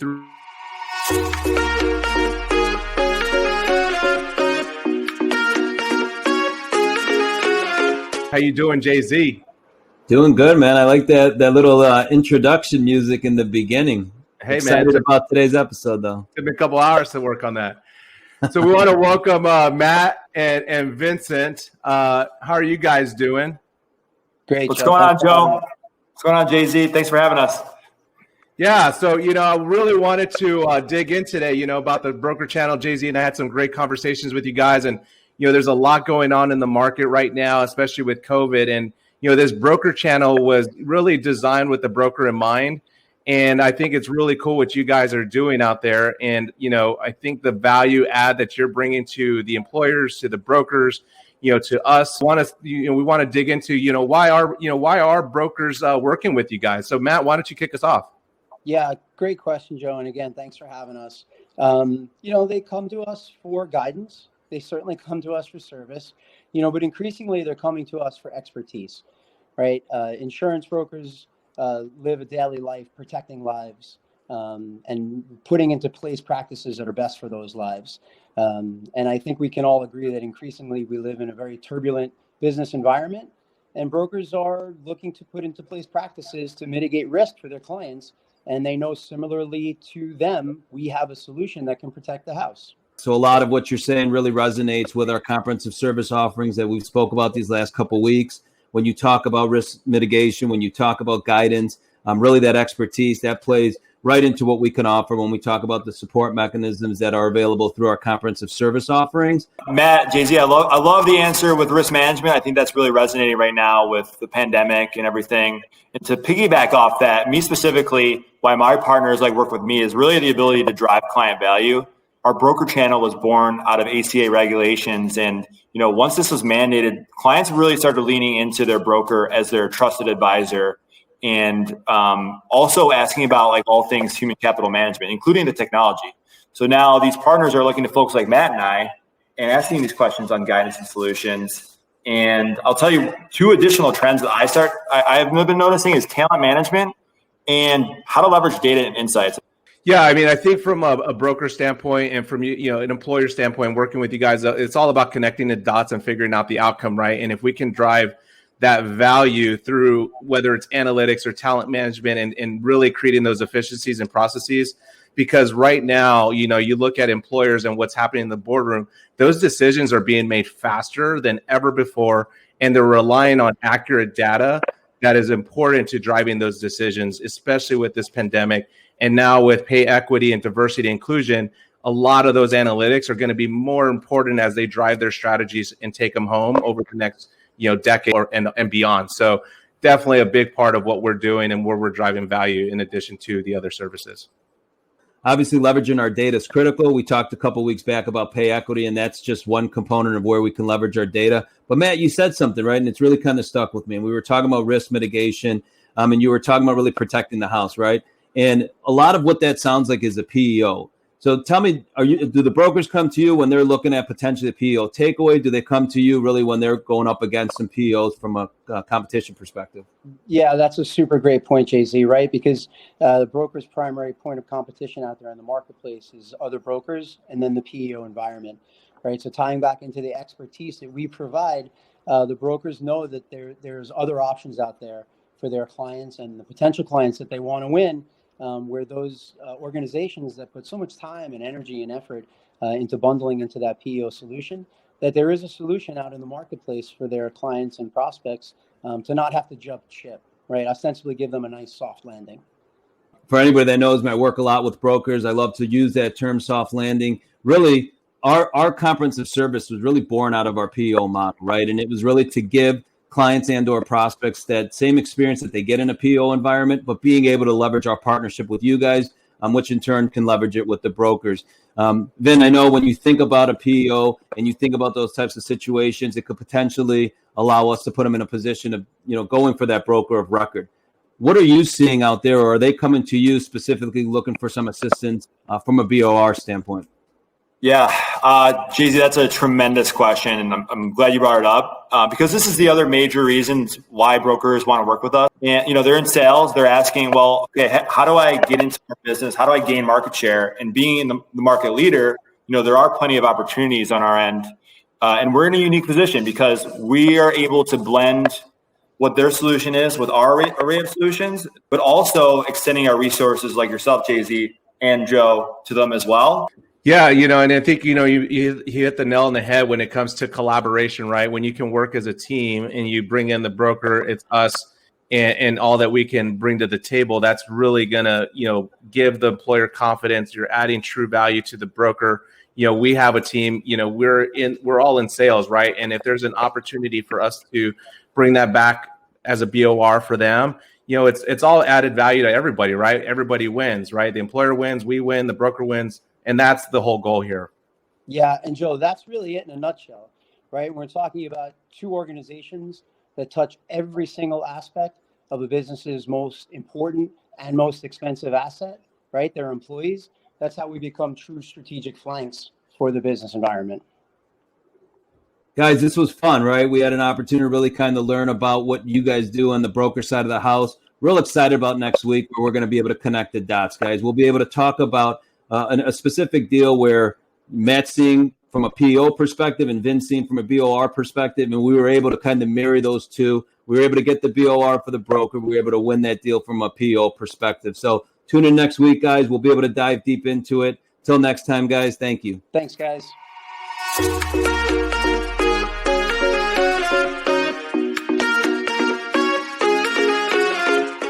through. How you doing, Jay-Z? Doing good, man. I like that little introduction music in the beginning. Hey, Excited man. about today's episode, though. Took me a couple hours to work on that. So we want to welcome Matt and Vincent. How are you guys doing? Great. What's going on, Joe? What's going on, Jay-Z? Thanks for having us. Yeah, so, I really wanted to dig in today, about the broker channel. Jay-Z and I had some great conversations with you guys. And, there's a lot going on in the market right now, especially with COVID. And, this broker channel was really designed with the broker in mind. And I think it's really cool what you guys are doing out there. And, I think the value add that you're bringing to the employers, to the brokers, to us, we want to dig into, why are brokers working with you guys? So, Matt, why don't you kick us off? Yeah, great question, Joe. And again, thanks for having us. They come to us for guidance. They certainly come to us for service, but increasingly they're coming to us for expertise, right? Insurance brokers live a daily life protecting lives and putting into place practices that are best for those lives. And I think we can all agree that increasingly we live in a very turbulent business environment, and brokers are looking to put into place practices to mitigate risk for their clients. And they know similarly to them, we have a solution that can protect the house. So a lot of what you're saying really resonates with our comprehensive service offerings that we've spoke about these last couple of weeks. When you talk about risk mitigation, when you talk about guidance, really that expertise that plays right into what we can offer when we talk about the support mechanisms that are available through our comprehensive service offerings. Matt, Jay-Z, I love the answer with risk management. I think that's really resonating right now with the pandemic and everything. And to piggyback off that, me specifically, why my partners work with me is really the ability to drive client value. Our broker channel was born out of ACA regulations. And, once this was mandated, clients really started leaning into their broker as their trusted advisor. And also asking about all things human capital management, including the technology. So now these partners are looking to folks like Matt and I and asking these questions on guidance and solutions. And I'll tell you 2 additional trends that I've been noticing is talent management and how to leverage data and insights. Yeah, I mean, I think from a broker standpoint and from an employer standpoint, working with you guys, it's all about connecting the dots and figuring out the outcome, right? And if we can drive that value through whether it's analytics or talent management and really creating those efficiencies and processes. Because right now, you look at employers and what's happening in the boardroom, those decisions are being made faster than ever before. And they're relying on accurate data that is important to driving those decisions, especially with this pandemic. And now with pay equity and diversity inclusion, a lot of those analytics are going to be more important as they drive their strategies and take them home over the next decade and beyond. So definitely a big part of what we're doing and where we're driving value in addition to the other services. Obviously, leveraging our data is critical. We talked a couple of weeks back about pay equity, and that's just one component of where we can leverage our data. But Matt, you said something, right? And it's really kind of stuck with me. And we were talking about risk mitigation, and you were talking about really protecting the house, right? And a lot of what that sounds like is a PEO. So tell me, do the brokers come to you when they're looking at potentially a PEO takeaway? Do they come to you really when they're going up against some PEOs from a competition perspective? Yeah, that's a super great point, Jay-Z, right? Because the broker's primary point of competition out there in the marketplace is other brokers and then the PEO environment, right? So tying back into the expertise that we provide, the brokers know that there's other options out there for their clients and the potential clients that they want to win. Where those organizations that put so much time and energy and effort into bundling into that PEO solution, that there is a solution out in the marketplace for their clients and prospects to not have to jump ship, right? Ostensibly give them a nice soft landing. For anybody that knows me, I work a lot with brokers. I love to use that term soft landing. Really, our comprehensive service was really born out of our PEO model, right? And it was really to give clients and or prospects that same experience that they get in a PEO environment, but being able to leverage our partnership with you guys, which in turn can leverage it with the brokers. Vin, I know when you think about a PEO and you think about those types of situations, it could potentially allow us to put them in a position of, going for that broker of record. What are you seeing out there, or are they coming to you specifically looking for some assistance from a BOR standpoint? Yeah, Jay-Z, that's a tremendous question, and I'm glad you brought it up because this is the other major reasons why brokers want to work with us. And they're in sales. They're asking, well, okay, how do I get into our business? How do I gain market share? And being the market leader, there are plenty of opportunities on our end, and we're in a unique position because we are able to blend what their solution is with our array of solutions, but also extending our resources like yourself, Jay-Z, and Joe, to them as well. Yeah, and I think, you hit the nail on the head when it comes to collaboration, right? When you can work as a team and you bring in the broker, it's us and all that we can bring to the table, that's really going to, give the employer confidence. You're adding true value to the broker. We have a team, we're all in sales, right? And if there's an opportunity for us to bring that back as a BOR for them, it's all added value to everybody, right? Everybody wins, right? The employer wins, we win, the broker wins. And that's the whole goal here. Yeah. And Joe, that's really it in a nutshell, right? We're talking about two organizations that touch every single aspect of a business's most important and most expensive asset, right? Their employees. That's how we become true strategic flanks for the business environment. Guys, this was fun, right? We had an opportunity to really kind of learn about what you guys do on the broker side of the house. Real excited about next week where we're going to be able to connect the dots, guys. We'll be able to talk about a specific deal where Matt's seeing from a PEO perspective and Vin's seeing from a BOR perspective, and we were able to kind of marry those two. We were able to get the BOR for the broker. We were able to win that deal from a PEO perspective. So tune in next week, guys. We'll be able to dive deep into it. Till next time, guys. Thank you. Thanks, guys.